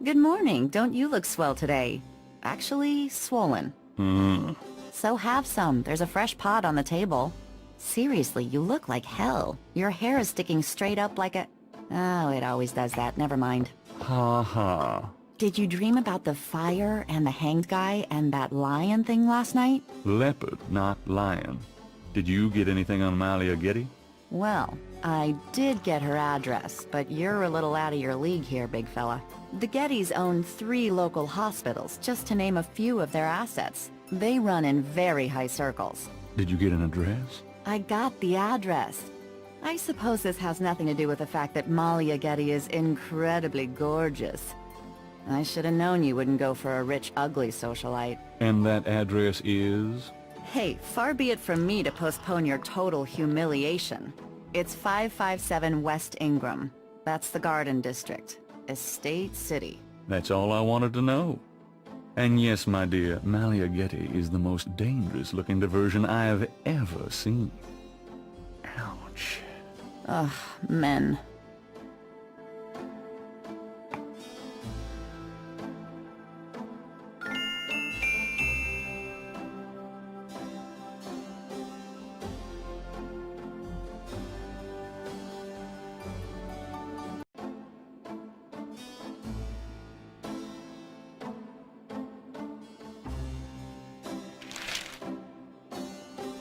Good morning. Don't you look swell today? Actually, swollen. So have some. There's a fresh pot on the table. Seriously, you look like hell. Your hair is sticking straight up like a... Oh, it always does that. Never mind. Ha ha. Did you dream about the fire and the hanged guy and that lion thing last night? Leopard, not lion. Did you get anything on Malia Getty? Well, I did get her address, but you're a little out of your league here, big fella. The Gettys own 3 local hospitals, just to name a few of their assets. They run in very high circles. Did you get an address? I got the address. I suppose this has nothing to do with the fact that Malia Getty is incredibly gorgeous. I should have known you wouldn't go for a rich, ugly socialite. And that address is? Hey, far be it from me to postpone your total humiliation. It's 557 West Ingram. That's the Garden District. Estate City. That's all I wanted to know. And yes, my dear, Malia Getty is the most dangerous-looking diversion I have ever seen. Ouch. Ugh, men.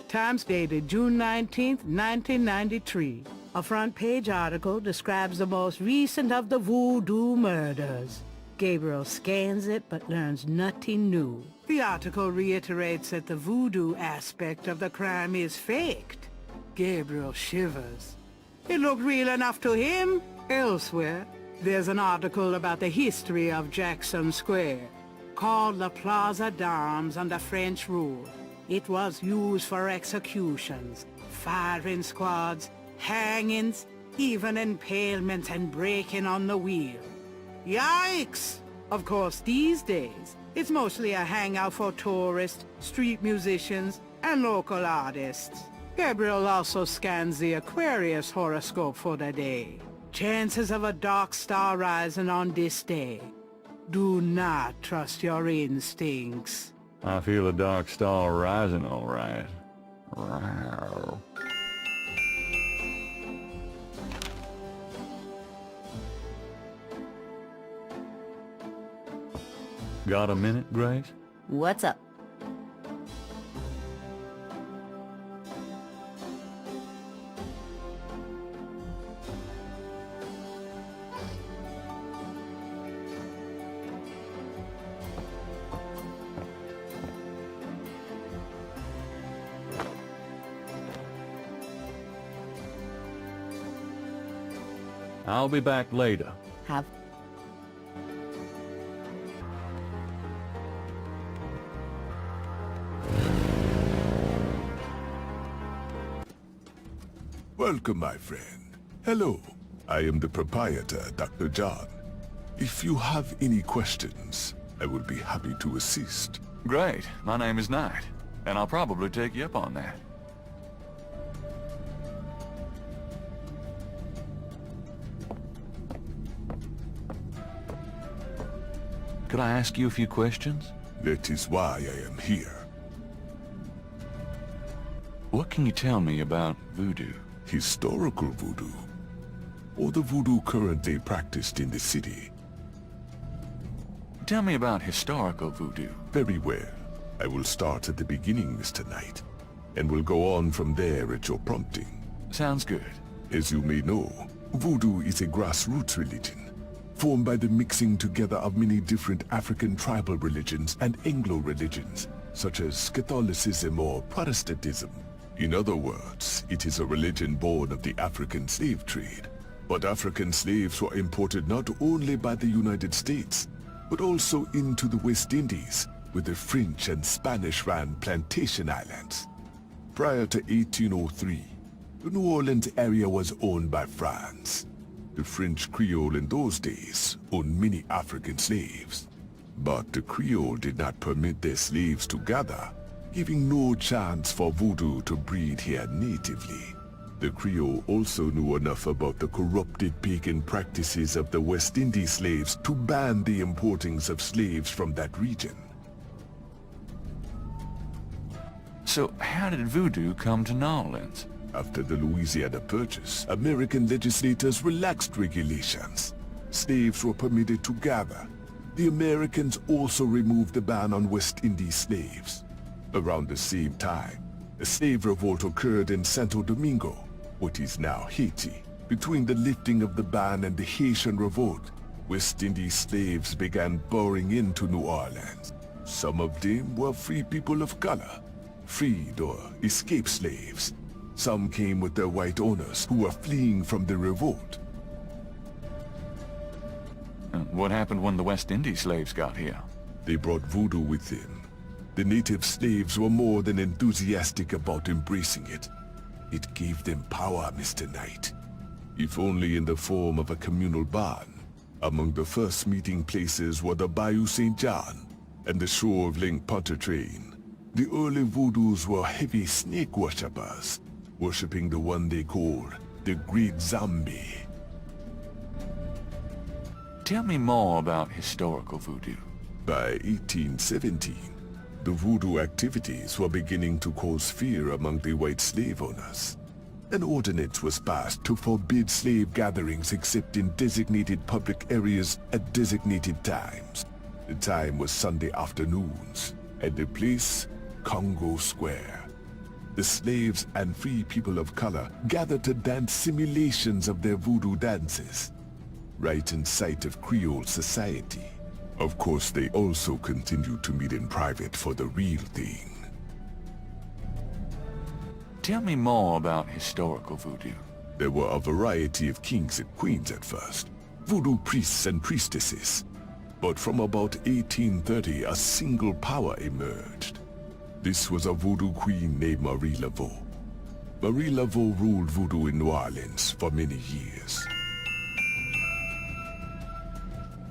Times dated June 19th, 1993. A front-page article describes the most recent of the voodoo murders. Gabriel scans it but learns nothing new. The article reiterates that the voodoo aspect of the crime is faked. Gabriel shivers. It looked real enough to him. Elsewhere, there's an article about the history of Jackson Square, called the Plaza d'Armes under French rule. It was used for executions, firing squads, hangings, even impalements and breaking on the wheel. Yikes! Of course, these days, it's mostly a hangout for tourists, street musicians, and local artists. Gabriel also scans the Aquarius horoscope for the day. Chances of a dark star rising on this day. Do not trust your instincts. I feel a dark star rising, all right. Rawr. Got a minute, Grace? What's up? I'll be back later. Have... Welcome, my friend. Hello. I am the proprietor, Dr. John. If you have any questions, I will be happy to assist. Great. My name is Knight, and I'll probably take you up on that. Could I ask you a few questions? That is why I am here. What can you tell me about voodoo? Historical voodoo, or the voodoo currently practiced in the city. Tell me about historical voodoo. Very well. I will start at the beginning, Mr. Knight, and will go on from there at your prompting. Sounds good. As you may know, voodoo is a grassroots religion, formed by the mixing together of many different African tribal religions and Anglo religions, such as Catholicism or Protestantism. In other words, it is a religion born of the African slave trade. But African slaves were imported not only by the United States, but also into the West Indies, where the French and Spanish ran plantation islands. Prior to 1803, the New Orleans area was owned by France. The French Creole in those days owned many African slaves. But the Creole did not permit their slaves to gather, giving no chance for voodoo to breed here natively. The Creole also knew enough about the corrupted pagan practices of the West Indies slaves to ban the importing of slaves from that region. So how did voodoo come to New Orleans? After the Louisiana Purchase, American legislators relaxed regulations. Slaves were permitted to gather. The Americans also removed the ban on West Indies slaves. Around the same time, a slave revolt occurred in Santo Domingo, what is now Haiti. Between the lifting of the ban and the Haitian Revolt, West Indies slaves began pouring into New Orleans. Some of them were free people of color, freed or escaped slaves. Some came with their white owners who were fleeing from the revolt. What happened when the West Indies slaves got here? They brought voodoo with them. The native slaves were more than enthusiastic about embracing it. It gave them power, Mr. Knight. If only in the form of a communal band. Among the first meeting places were the Bayou St. John and the shore of Lake Pontchartrain. The early voodoos were heavy snake worshippers, worshipping the one they called the Great Zombie. Tell me more about historical voodoo. By 1817, the voodoo activities were beginning to cause fear among the white slave owners. An ordinance was passed to forbid slave gatherings except in designated public areas at designated times. The time was Sunday afternoons, and the place, Congo Square. The slaves and free people of color gathered to dance simulations of their voodoo dances, right in sight of Creole society. Of course, they also continued to meet in private for the real thing. Tell me more about historical voodoo. There were a variety of kings and queens at first, voodoo priests and priestesses. But from about 1830, a single power emerged. This was a voodoo queen named Marie Laveau. Marie Laveau ruled voodoo in New Orleans for many years.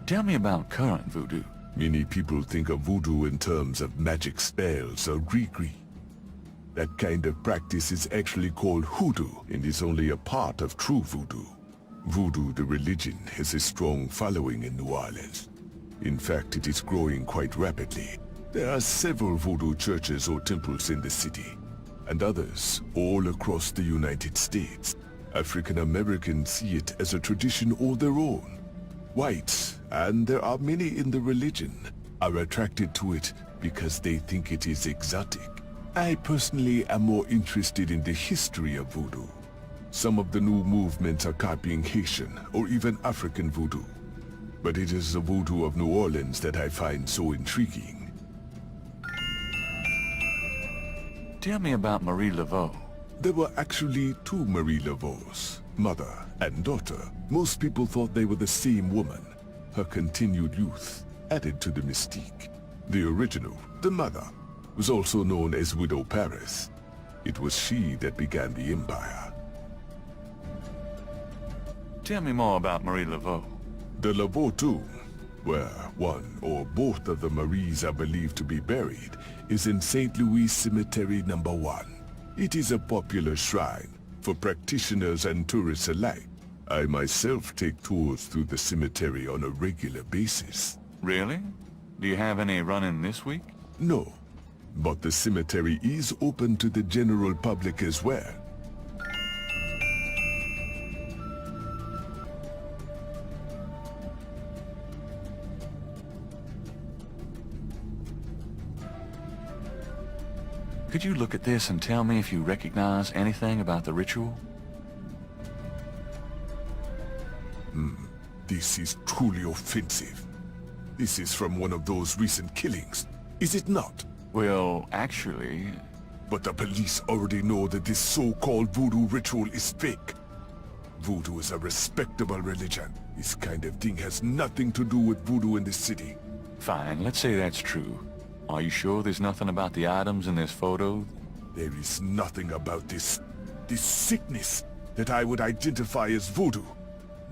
Tell me about current voodoo. Many people think of voodoo in terms of magic spells or gree-gree. That kind of practice is actually called hoodoo and is only a part of true voodoo. Voodoo, the religion, has a strong following in New Orleans. In fact, it is growing quite rapidly. There are several voodoo churches or temples in the city, and others all across the United States. African Americans see it as a tradition all their own. Whites, and there are many in the religion, are attracted to it because they think it is exotic. I personally am more interested in the history of voodoo. Some of the new movements are copying Haitian or even African voodoo. But it is the voodoo of New Orleans that I find so intriguing. Tell me about Marie Laveau. There were actually two Marie Laveaux, mother and daughter. Most people thought they were the same woman. Her continued youth added to the mystique. The original, the mother, was also known as Widow Paris. It was she that began the empire. Tell me more about Marie Laveau. The Laveau tomb, where one or both of the Maries are believed to be buried, is in St. Louis Cemetery No. 1. It is a popular shrine for practitioners and tourists alike. I myself take tours through the cemetery on a regular basis. Really? Do you have any running this week? No, but the cemetery is open to the general public as well. Could you look at this and tell me if you recognize anything about the ritual? This is truly offensive. This is from one of those recent killings, is it not? Well, actually... But the police already know that this so-called voodoo ritual is fake. Voodoo is a respectable religion. This kind of thing has nothing to do with voodoo in the city. Fine, let's say that's true. Are you sure there's nothing about the items in this photo? There is nothing about this sickness that I would identify as voodoo.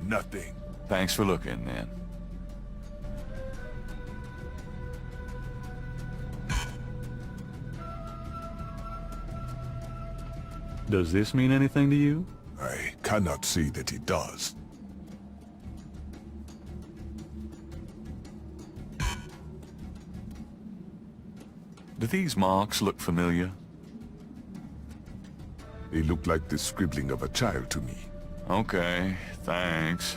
Nothing. Thanks for looking, then. Does this mean anything to you? I cannot say that it does. Do these marks look familiar? They look like the scribbling of a child to me. Okay, thanks.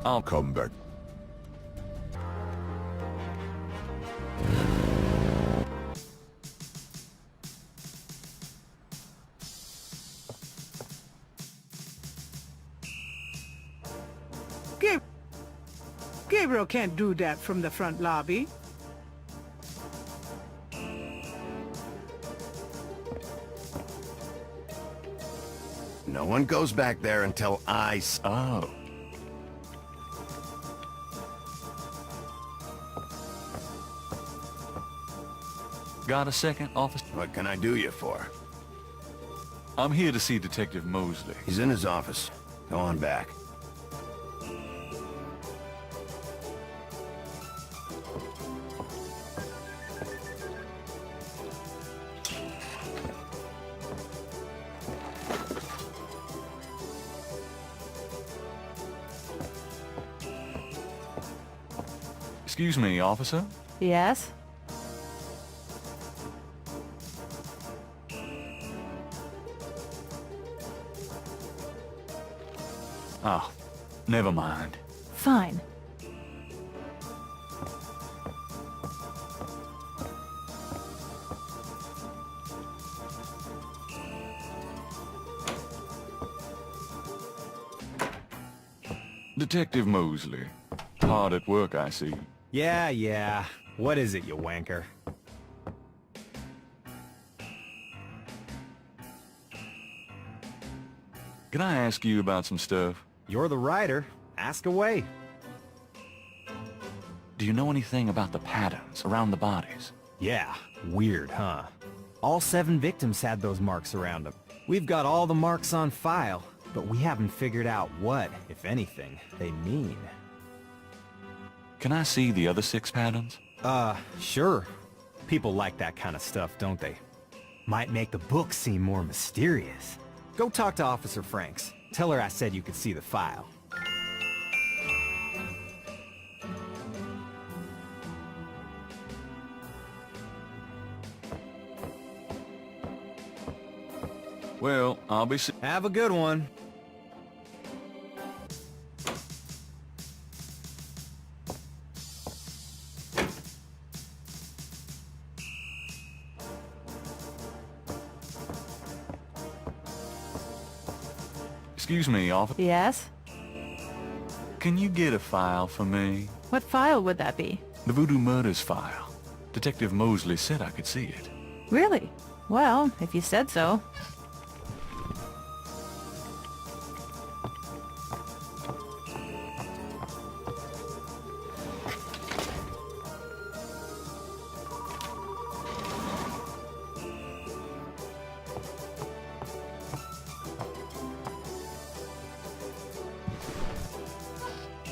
I'll Come back. Gabriel can't do that from the front lobby. No one goes back there until Oh. Got a second, officer? What can I do you for? I'm here to see Detective Mosley. He's in his office. Go on back. Excuse me, officer? Yes? Oh, never mind. Fine. Detective Mosley. Hard at work, I see. Yeah. What is it, you wanker? Can I ask you about some stuff? You're the writer. Ask away. Do you know anything about the patterns around the bodies? Yeah, weird, huh? All 7 victims had those marks around them. We've got all the marks on file, but we haven't figured out what, if anything, they mean. Can I see the other 6 patterns? Sure. People like that kind of stuff, don't they? Might make the book seem more mysterious. Go talk to Officer Franks. Tell her I said you could see the file. Well, I'll be Have a good one. Excuse me, officer. Yes? Can you get a file for me? What file would that be? The Voodoo Murders file. Detective Mosley said I could see it. Really? Well, if you said so.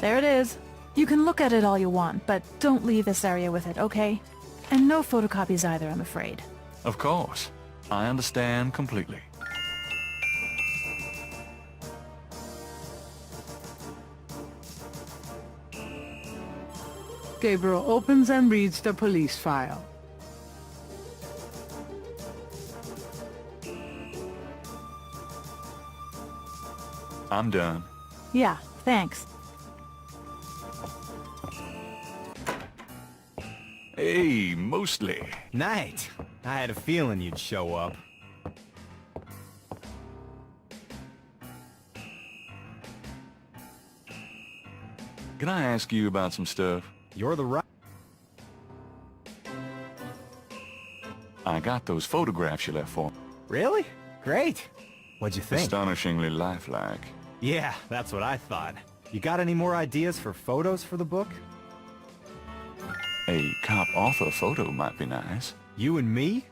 There it is. You can look at it all you want, but don't leave this area with it, okay? And no photocopies either, I'm afraid. Of course. I understand completely. Gabriel opens and reads the police file. I'm done. Yeah, thanks. Hey, Mosley. Night. I had a feeling you'd show up. Can I ask you about some stuff? You're the right... I got those photographs you left for me. Really? Great. What'd you think? Astonishingly lifelike. Yeah, that's what I thought. You got any more ideas for photos for the book? A cop-author photo might be nice. You and me?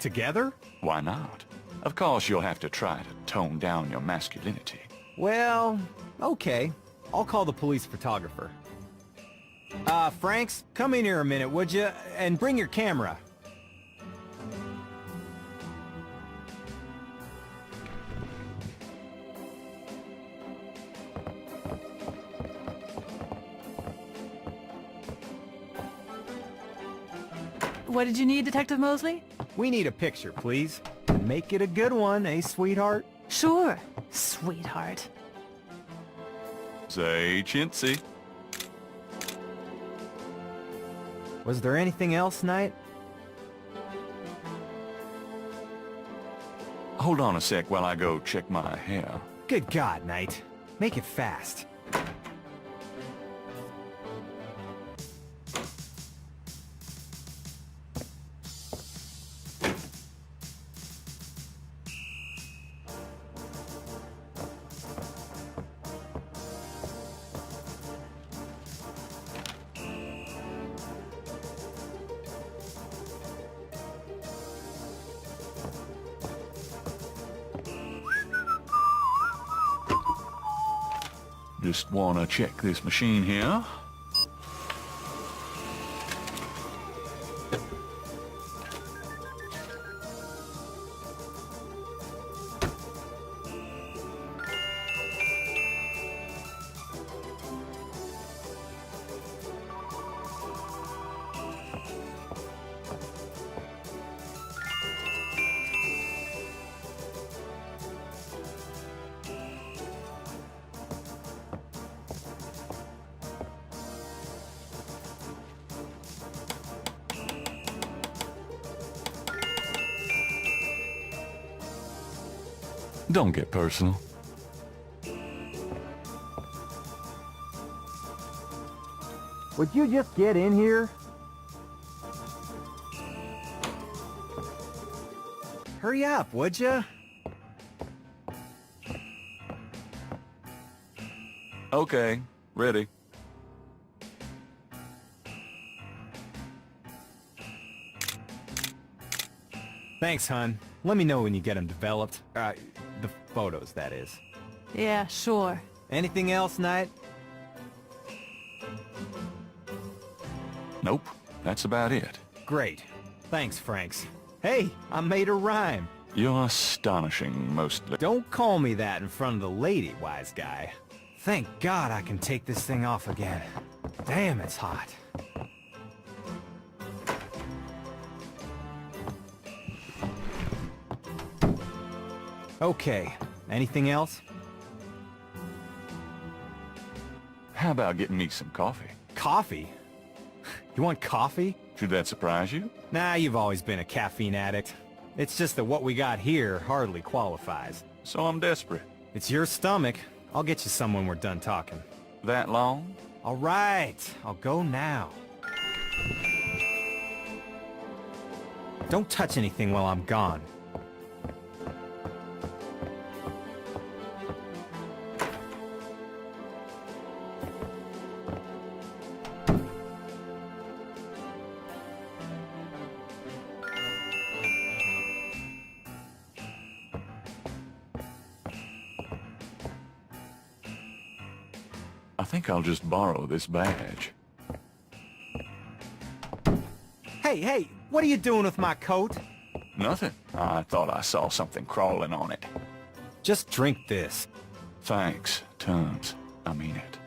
Together? Why not? Of course you'll have to try to tone down your masculinity. Well, okay. I'll call the police photographer. Franks, come in here a minute, would you? And bring your camera. What did you need, Detective Mosley? We need a picture, please. Make it a good one, eh, sweetheart? Sure, sweetheart. Say chintzy. Was there anything else, Knight? Hold on a sec while I go check my hair. Good God, Knight. Make it fast. Just wanna check this machine here. Don't get personal. Would you just get in here? Hurry up, would you? Okay, ready. Thanks, hon. Let me know when you get them developed. The photos, that is. Yeah, sure. Anything else, Knight? Nope, that's about it. Great. Thanks, Franks. Hey, I made a rhyme. You're astonishing, mostly. Don't call me that in front of the lady, wise guy. Thank God I can take this thing off again. Damn, it's hot. Okay, anything else? How about getting me some coffee? Coffee? You want coffee? Should that surprise you? Nah, you've always been a caffeine addict. It's just that what we got here hardly qualifies. So I'm desperate. It's your stomach. I'll get you some when we're done talking. That long? All right, I'll go now. Don't touch anything while I'm gone. I think I'll just borrow this badge. Hey, what are you doing with my coat? Nothing. I thought I saw something crawling on it. Just drink this. Thanks, tons. I mean it.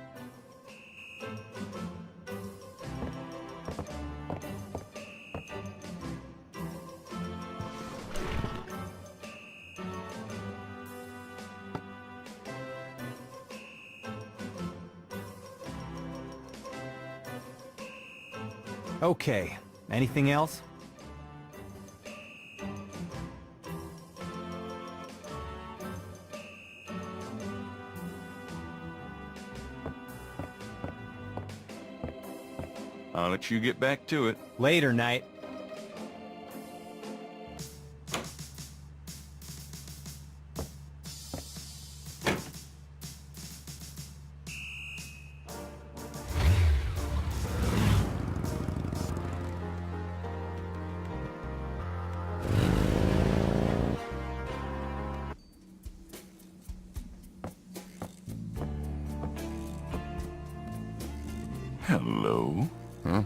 Okay, anything else? I'll let you get back to it. Later, Knight. Hello? Huh?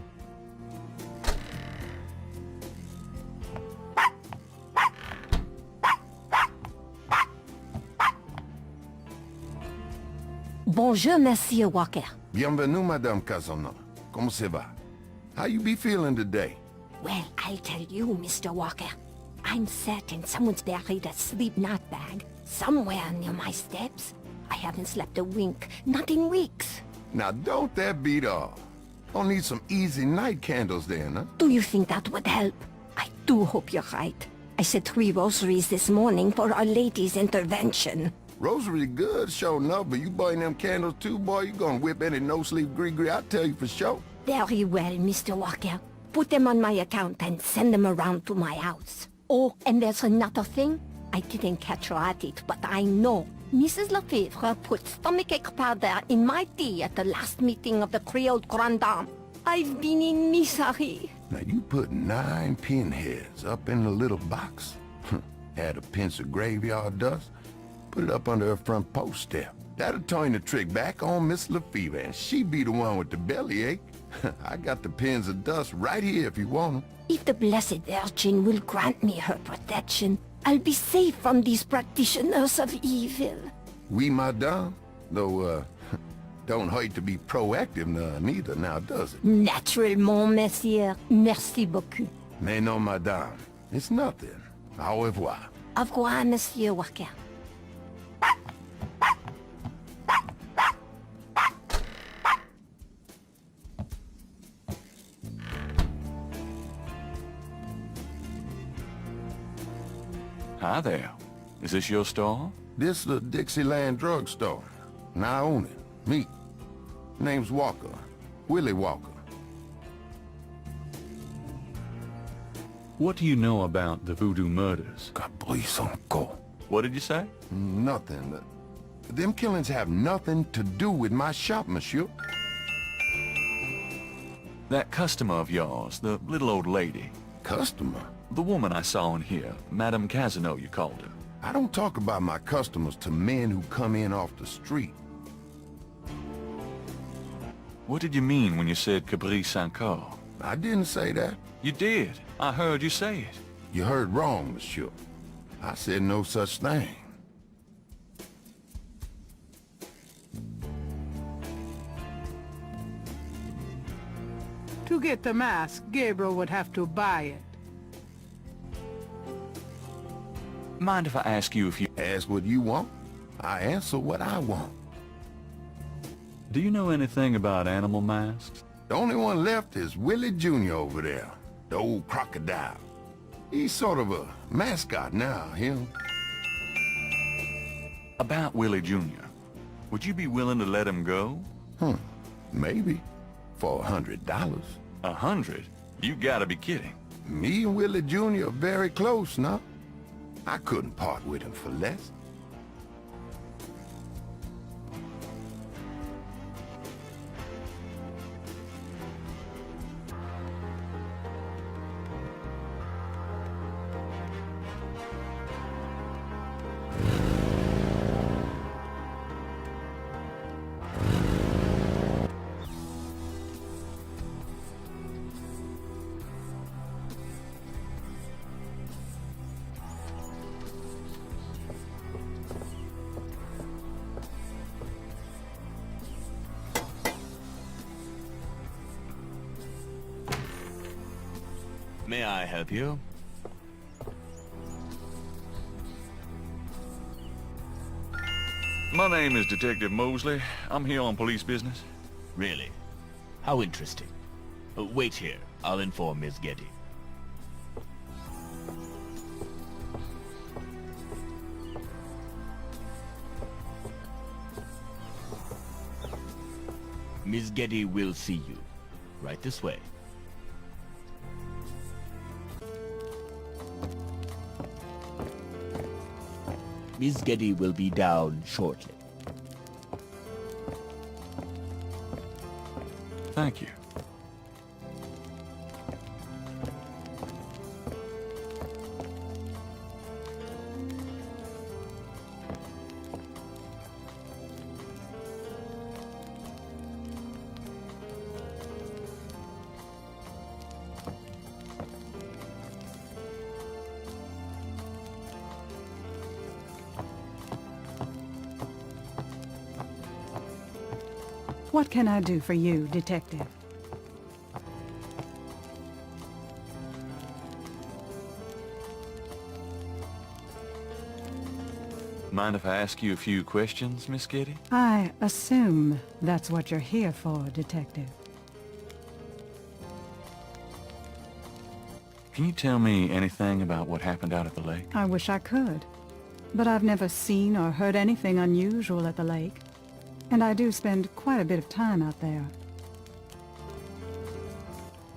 Bonjour, Monsieur Walker. Bienvenue, Madame Casano. Comment ça va? How you be feeling today? Well, I'll tell you, Mr. Walker. I'm certain someone's buried a sleep knot bag somewhere near my steps. I haven't slept a wink, not in weeks. Now, don't that beat all? I'll need some easy night candles then, huh? Do you think that would help? I do hope you're right. I said 3 rosaries this morning for Our Lady's intervention. Rosary good, sure enough, but you burn them candles too, boy, you gonna whip any no-sleep gree-gree, I'll tell you for sure. Very well, Mr. Walker. Put them on my account and send them around to my house. Oh, and there's another thing. I didn't catch her at it, but I know. Mrs. Lefebvre put stomachache powder in my tea at the last meeting of the Creole Grand Dame. I've been in misery. Now, you put 9 pinheads up in the little box. Add a pinch of graveyard dust, put it up under her front post step. That'll turn the trick back on Miss Lefebvre, and she be the one with the bellyache. I got the pins of dust right here if you want them. If the Blessed Virgin will grant me her protection, I'll be safe from these practitioners of evil. Oui, madame. Though, don't hurt to be proactive neither now, does it? Naturellement, monsieur. Merci beaucoup. Mais non, madame. It's nothing. Au revoir. Au revoir, Monsieur Walker. Hi there. Is this your store? This the Dixieland drugstore. And I own it. Me. Name's Walker. Willie Walker. What do you know about the voodoo murders? What did you say? Nothing. Them killings have nothing to do with my shop, monsieur. That customer of yours, the little old lady. Customer? The woman I saw in here, Madame Casino, you called her. I don't talk about my customers to men who come in off the street. What did you mean when you said Caprice encore? I didn't say that. You did. I heard you say it. You heard wrong, monsieur. I said no such thing. To get the mask, Gabriel would have to buy it. Mind if I ask you if you... Ask what you want. I answer what I want. Do you know anything about animal masks? The only one left is Willie Jr. over there, the old crocodile. He's sort of a mascot now, him. About Willie Jr. Would you be willing to let him go? Maybe. For $100. 100? You gotta be kidding. Me and Willie Jr. are very close now. I couldn't part with him for less. May I help you? My name is Detective Mosley. I'm here on police business. Really? How interesting. Wait here. I'll inform Miss Getty. Miss Getty will see you. Right this way. Miss Getty will be down shortly. Thank you. What can I do for you, Detective? Mind if I ask you a few questions, Miss Getty? I assume that's what you're here for, Detective. Can you tell me anything about what happened out at the lake? I wish I could, but I've never seen or heard anything unusual at the lake, and I do spend quite a bit of time out there.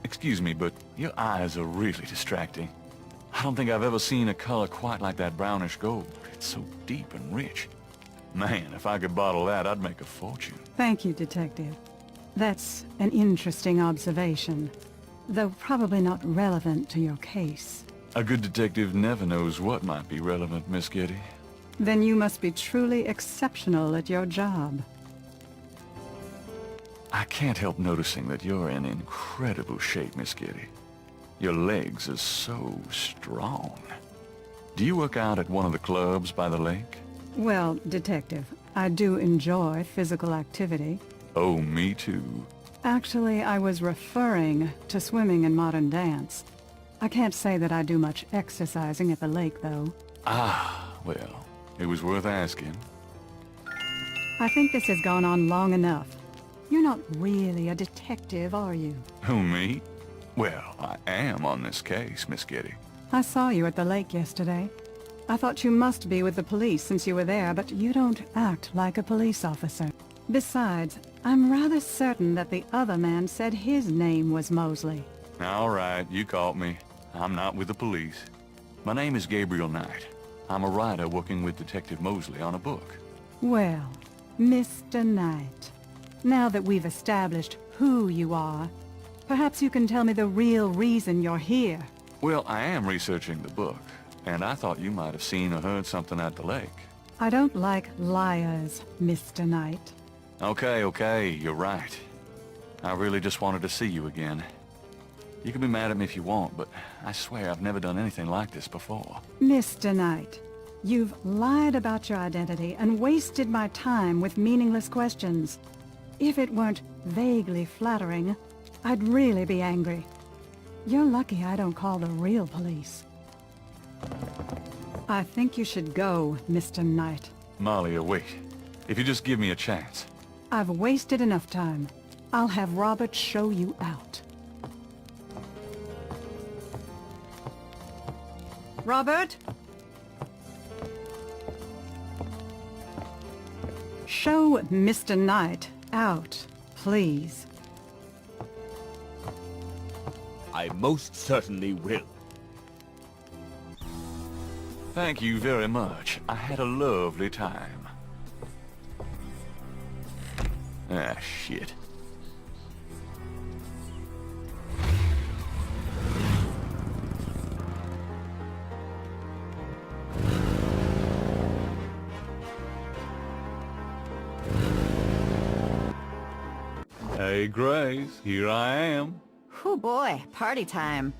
Excuse me, but your eyes are really distracting. I don't think I've ever seen a color quite like that brownish gold. It's so deep and rich. Man, if I could bottle that, I'd make a fortune. Thank you, Detective. That's an interesting observation, though probably not relevant to your case. A good detective never knows what might be relevant, Miss Getty. Then you must be truly exceptional at your job. I can't help noticing that you're in incredible shape, Miss Getty. Your legs are so strong. Do you work out at one of the clubs by the lake? Well, Detective, I do enjoy physical activity. Oh, me too. Actually, I was referring to swimming and modern dance. I can't say that I do much exercising at the lake, though. Ah, well, it was worth asking. I think this has gone on long enough. You're not really a detective, are you? Who, me? Well, I am on this case, Miss Getty. I saw you at the lake yesterday. I thought you must be with the police since you were there, but you don't act like a police officer. Besides, I'm rather certain that the other man said his name was Mosley. All right, you caught me. I'm not with the police. My name is Gabriel Knight. I'm a writer working with Detective Mosley on a book. Well, Mr. Knight, now that we've established who you are, perhaps you can tell me the real reason you're here. Well, I am researching the book, and I thought you might have seen or heard something at the lake. I don't like liars, Mr. Knight. Okay, you're right. I really just wanted to see you again. You can be mad at me if you want, but I swear I've never done anything like this before. Mr. Knight, you've lied about your identity and wasted my time with meaningless questions. If it weren't vaguely flattering, I'd really be angry. You're lucky I don't call the real police. I think you should go, Mr. Knight. Malia, wait. If you just give me a chance. I've wasted enough time. I'll have Robert show you out. Robert? Show Mr. Knight out, please. I most certainly will. Thank you very much. I had a lovely time. Ah, shit. Hey, Grace, here I am. Oh boy, party time.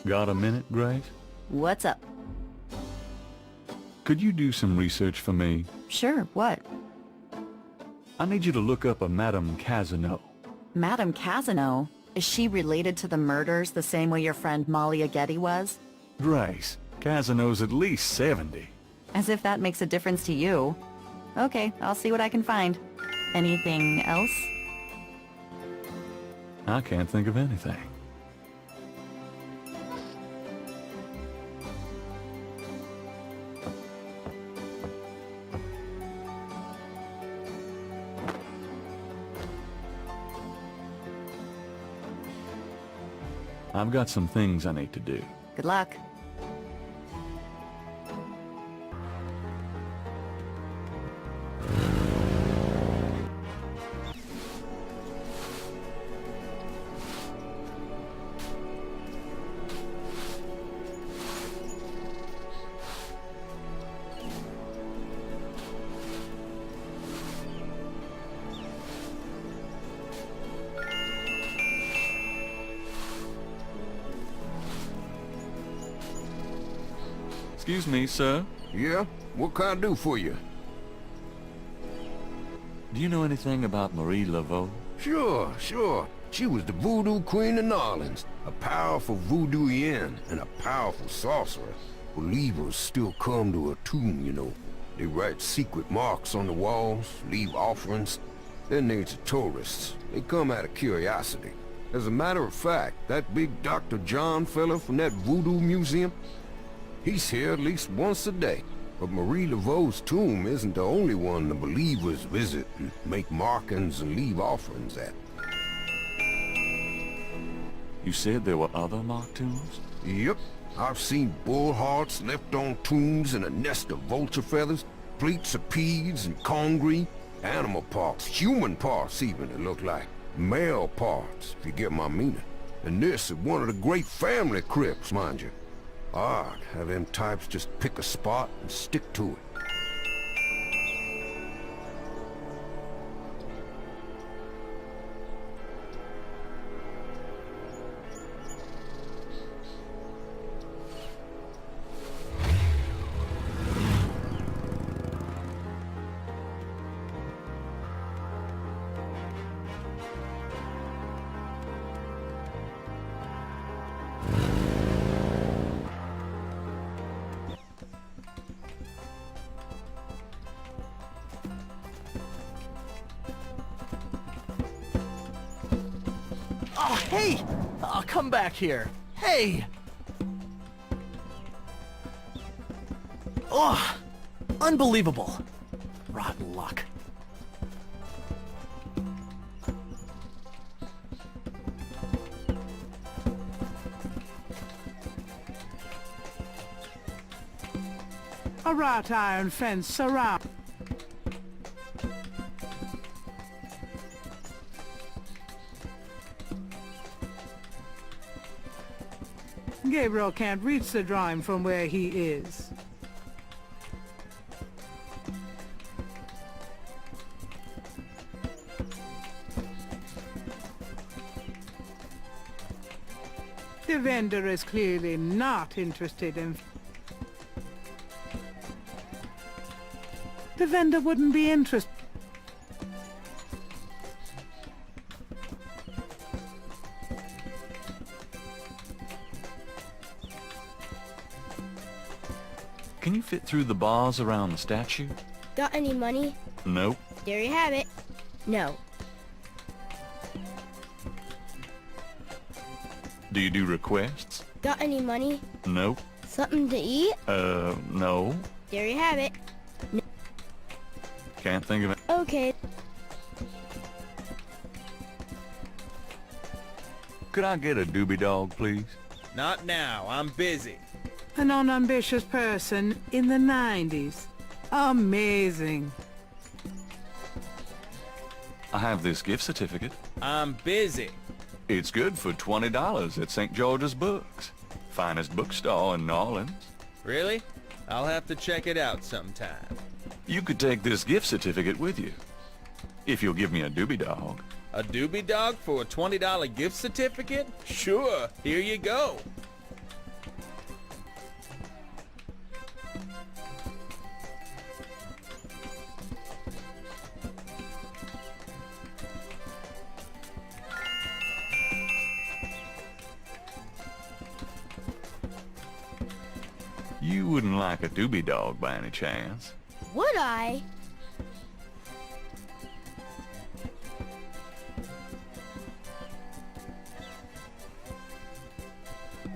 Got a minute, Grace? What's up? Could you do some research for me? Sure, what? I need you to look up a Madame Casino. Madame Casino? Is she related to the murders the same way your friend Malia Getty was? Grace, Casino's at least 70. As if that makes a difference to you. Okay, I'll see what I can find. Anything else? I can't think of anything. I've got some things I need to do. Good luck. Excuse me, sir. Yeah? What can I do for you? Do you know anything about Marie Laveau? Sure. She was the voodoo queen of New Orleans. A powerful voodooian and a powerful sorcerer. Believers still come to her tomb, you know. They write secret marks on the walls, leave offerings. They're nature tourists. They come out of curiosity. As a matter of fact, that big Dr. John fella from that voodoo museum, he's here at least once a day. But Marie Laveau's tomb isn't the only one the believers visit and make markings and leave offerings at. You said there were other mock tombs? Yep. I've seen bull hearts left on tombs and a nest of vulture feathers, plates of peas and congreve, animal parts, human parts even, it looked like. Male parts, if you get my meaning. And this is one of the great family crypts, mind you. Odd how them types just pick a spot and stick to it. Oh, hey! Oh, come back here. Hey! Oh! Unbelievable. Rotten luck. A wrought iron fence surround. Gabriel can't reach the drawing from where he is. The vendor is clearly not interested in... The vendor wouldn't be interested. Can you fit through the bars around the statue? Got any money? Nope. There you have it. No. Do you do requests? Got any money? Nope. Something to eat? No. There you have it. Can't think of it. Okay. Could I get a doobie dog, please? Not now. I'm busy. An unambitious person in the 90s. Amazing. I have this gift certificate. I'm busy. It's good for $20 at St. George's Books. Finest bookstore in New Orleans. Really? I'll have to check it out sometime. You could take this gift certificate with you. If you'll give me a doobie dog. A doobie dog for a $20 gift certificate? Sure. Here you go. You wouldn't like a doobie dog by any chance? Would I?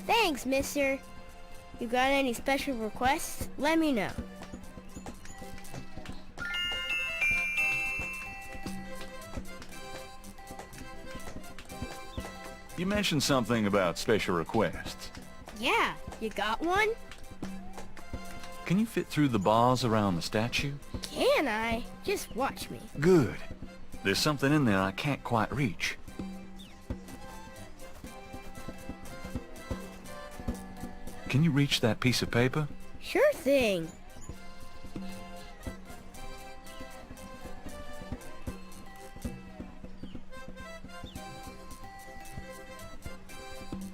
Thanks, mister. You got any special requests? Let me know. You mentioned something about special requests. Yeah, you got one? Can you fit through the bars around the statue? Can I? Just watch me. Good. There's something in there I can't quite reach. Can you reach that piece of paper? Sure thing.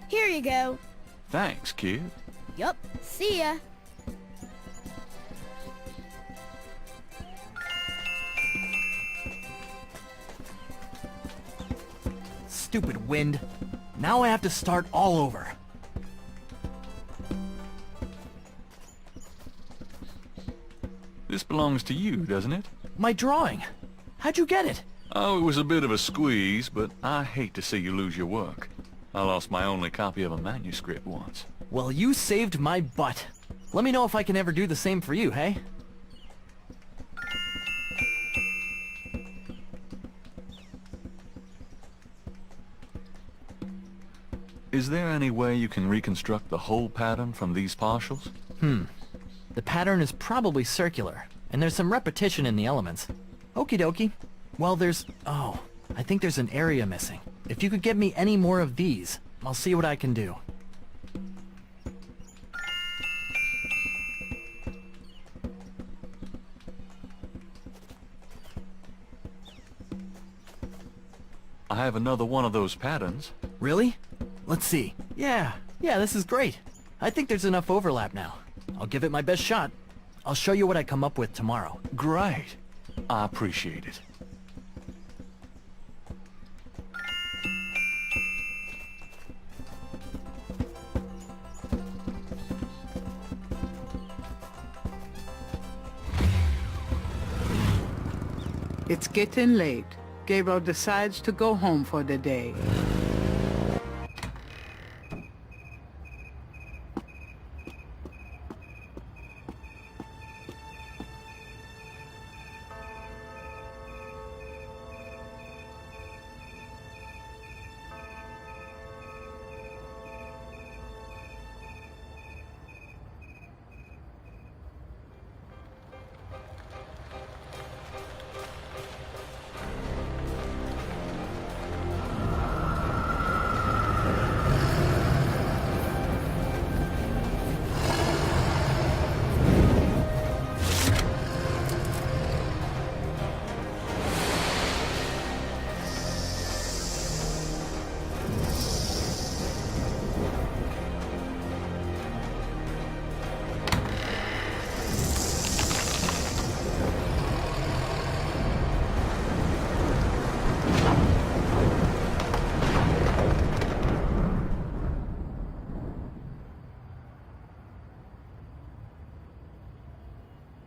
Here you go. Thanks, kid. Yup. See ya. stupid wind. Now I have to start all over. This belongs to you, doesn't it? My drawing. How'd you get it? Oh, it was a bit of a squeeze, but I hate to see you lose your work. I lost my only copy of a manuscript once. Well, you saved my butt. Let me know if I can ever do the same for you, hey? Is there any way you can reconstruct the whole pattern from these partials? The pattern is probably circular, and there's some repetition in the elements. Okie dokie. Well, oh, I think there's an area missing. If you could get me any more of these, I'll see what I can do. I have another one of those patterns. Really? Let's see. Yeah, this is great. I think there's enough overlap now. I'll give it my best shot. I'll show you what I come up with tomorrow. Great. I appreciate it. It's getting late. Gabriel decides to go home for the day.